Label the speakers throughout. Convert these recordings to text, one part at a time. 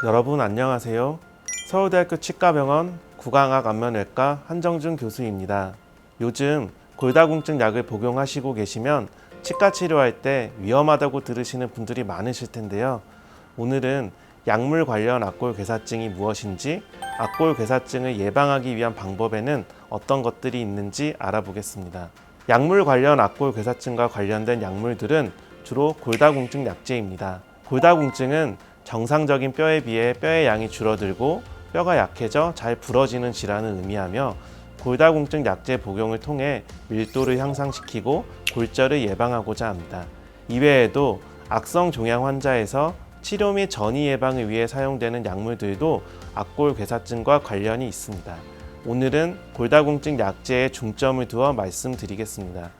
Speaker 1: 여러분 안녕하세요. 서울대학교 치과병원 구강학 안면외과 한정준 교수입니다. 요즘 골다공증 약을 복용하시고 계시면 치과 치료할 때 위험하다고 들으시는 분들이 많으실 텐데요. 오늘은 약물 관련 악골괴사증이 무엇인지, 악골괴사증을 예방하기 위한 방법에는 어떤 것들이 있는지 알아보겠습니다. 약물 관련 악골괴사증과 관련된 약물들은 주로 골다공증 약제입니다. 골다공증은 정상적인 뼈에 비해 뼈의 양이 줄어들고 뼈가 약해져 잘 부러지는 질환을 의미하며, 골다공증 약제 복용을 통해 밀도를 향상시키고 골절을 예방하고자 합니다. 이외에도 악성 종양 환자에서 치료 및 전이 예방을 위해 사용되는 약물들도 악골괴사증과 관련이 있습니다. 오늘은 골다공증 약제에 중점을 두어 말씀드리겠습니다.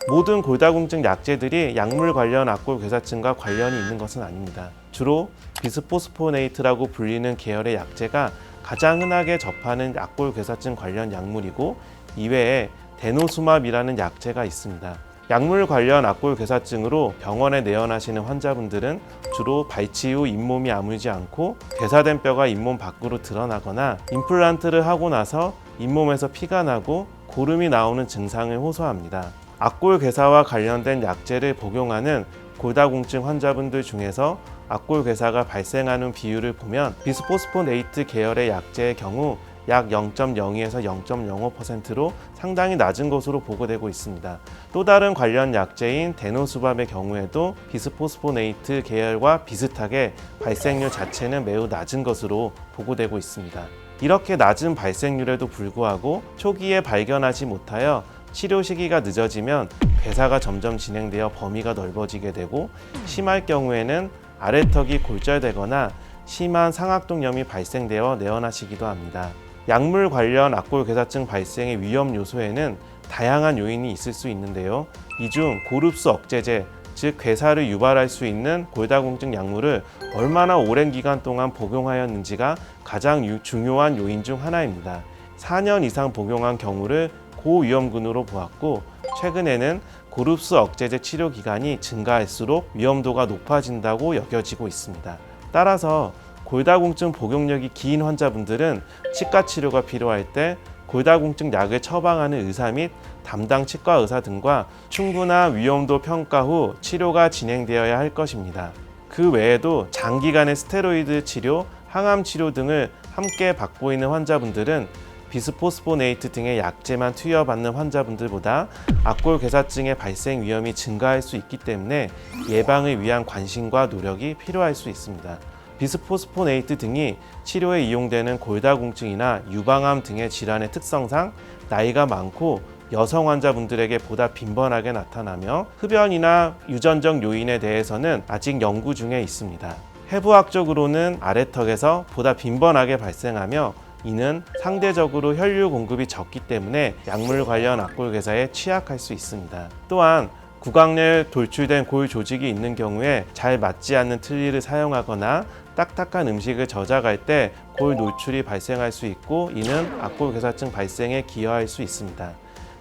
Speaker 1: 모든 골다공증 약제들이 약물 관련 악골괴사증과 관련이 있는 것은 아닙니다. 주로 비스포스포네이트라고 불리는 계열의 약제가 가장 흔하게 접하는 악골괴사증 관련 약물이고, 이외에 데노수맙이라는 약제가 있습니다. 약물 관련 악골괴사증으로 병원에 내원하시는 환자분들은 주로 발치 후 잇몸이 아물지 않고 괴사된 뼈가 잇몸 밖으로 드러나거나, 임플란트를 하고 나서 잇몸에서 피가 나고 고름이 나오는 증상을 호소합니다. 악골괴사와 관련된 약제를 복용하는 골다공증 환자분들 중에서 악골괴사가 발생하는 비율을 보면 비스포스포네이트 계열의 약제의 경우 약 0.02에서 0.05%로 상당히 낮은 것으로 보고되고 있습니다. 또 다른 관련 약제인 데노수밥의 경우에도 비스포스포네이트 계열과 비슷하게 발생률 자체는 매우 낮은 것으로 보고되고 있습니다. 이렇게 낮은 발생률에도 불구하고 초기에 발견하지 못하여 치료 시기가 늦어지면 괴사가 점점 진행되어 범위가 넓어지게 되고, 심할 경우에는 아래턱이 골절되거나 심한 상악동염이 발생되어 내원하시기도 합니다. 약물 관련 악골괴사증 발생의 위험 요소에는 다양한 요인이 있을 수 있는데요. 이 중 고릅수 억제제, 즉 괴사를 유발할 수 있는 골다공증 약물을 얼마나 오랜 기간 동안 복용하였는지가 가장 중요한 요인 중 하나입니다. 4년 이상 복용한 경우를 고위험군으로 보았고, 최근에는 고릅수 억제제 치료 기간이 증가할수록 위험도가 높아진다고 여겨지고 있습니다. 따라서 골다공증 복용력이 긴 환자분들은 치과 치료가 필요할 때 골다공증 약을 처방하는 의사 및 담당 치과 의사 등과 충분한 위험도 평가 후 치료가 진행되어야 할 것입니다. 그 외에도 장기간의 스테로이드 치료, 항암 치료 등을 함께 받고 있는 환자분들은 비스포스포네이트 등의 약제만 투여받는 환자분들보다 악골괴사증의 발생 위험이 증가할 수 있기 때문에 예방을 위한 관심과 노력이 필요할 수 있습니다. 비스포스포네이트 등이 치료에 이용되는 골다공증이나 유방암 등의 질환의 특성상 나이가 많고 여성 환자분들에게 보다 빈번하게 나타나며, 흡연이나 유전적 요인에 대해서는 아직 연구 중에 있습니다. 해부학적으로는 아래턱에서 보다 빈번하게 발생하며, 이는 상대적으로 혈류 공급이 적기 때문에 약물 관련 악골괴사에 취약할 수 있습니다. 또한 구강 내에 돌출된 골 조직이 있는 경우에 잘 맞지 않는 틀니를 사용하거나 딱딱한 음식을 저작할 때 골 노출이 발생할 수 있고, 이는 악골괴사증 발생에 기여할 수 있습니다.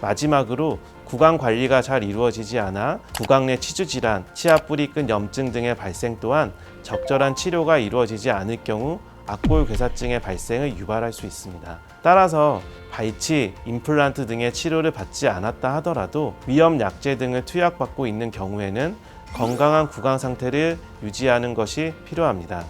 Speaker 1: 마지막으로 구강 관리가 잘 이루어지지 않아 구강 내 치주 질환, 치아 뿌리끈 염증 등의 발생 또한 적절한 치료가 이루어지지 않을 경우 악골괴사증의 발생을 유발할 수 있습니다. 따라서 발치, 임플란트 등의 치료를 받지 않았다 하더라도 위험 약제 등을 투약받고 있는 경우에는 건강한 구강 상태를 유지하는 것이 필요합니다.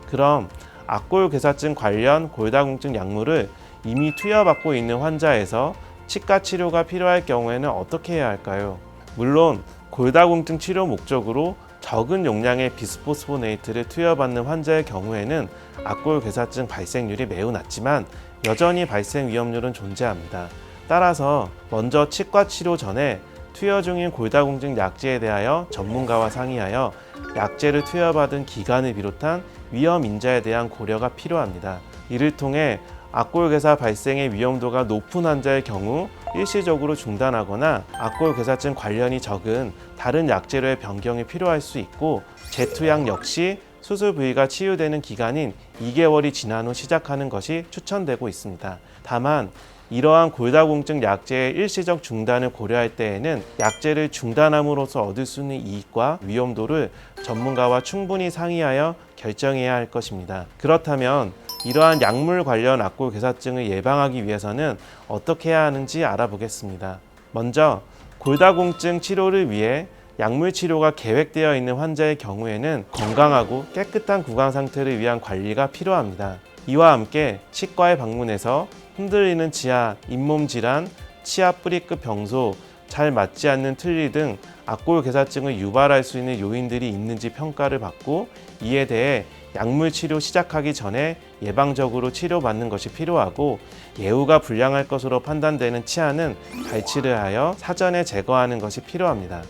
Speaker 1: 그럼 악골괴사증 관련 골다공증 약물을 이미 투여받고 있는 환자에서 치과 치료가 필요할 경우에는 어떻게 해야 할까요? 물론 골다공증 치료 목적으로 적은 용량의 비스포스포네이트를 투여받는 환자의 경우에는 악골괴사증 발생률이 매우 낮지만 여전히 발생 위험률은 존재합니다. 따라서 먼저 치과 치료 전에 투여 중인 골다공증 약제에 대하여 전문가와 상의하여 약제를 투여받은 기간을 비롯한 위험 인자에 대한 고려가 필요합니다. 이를 통해 악골괴사 발생의 위험도가 높은 환자의 경우 일시적으로 중단하거나 악골괴사증 관련이 적은 다른 약제로의 변경이 필요할 수 있고, 재투약 역시 수술 부위가 치유되는 기간인 2개월이 지난 후 시작하는 것이 추천되고 있습니다. 다만 이러한 골다공증 약제의 일시적 중단을 고려할 때에는 약제를 중단함으로써 얻을 수 있는 이익과 위험도를 전문가와 충분히 상의하여 결정해야 할 것입니다. 그렇다면 이러한 약물 관련 악골괴사증을 예방하기 위해서는 어떻게 해야 하는지 알아보겠습니다. 먼저 골다공증 치료를 위해 약물 치료가 계획되어 있는 환자의 경우에는 건강하고 깨끗한 구강 상태를 위한 관리가 필요합니다. 이와 함께 치과에 방문해서 흔들리는 치아, 잇몸 질환, 치아 뿌리끝 병소, 잘 맞지 않는 틀니 등 악골괴사증을 유발할 수 있는 요인들이 있는지 평가를 받고 이에 대해 약물 치료 시작하기 전에 예방적으로 치료받는 것이 필요하고 예후가 불량할 것으로 판단되는 치아는 발치를 하여 사전에 제거하는 것이 필요합니다.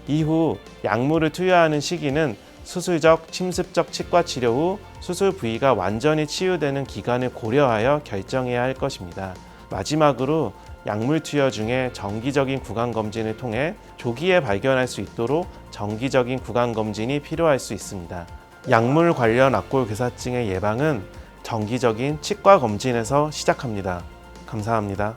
Speaker 1: 이후 약물을 투여하는 시기는 수술적, 침습적 치과 치료 후 수술 부위가 완전히 치유되는 기간을 고려하여 결정해야 할 것입니다. 마지막으로 약물 투여 중에 정기적인 구강 검진을 통해 조기에 발견할 수 있도록 정기적인 구강 검진이 필요할 수 있습니다. 약물 관련 악골괴사증의 예방은 정기적인 치과 검진에서 시작합니다. 감사합니다.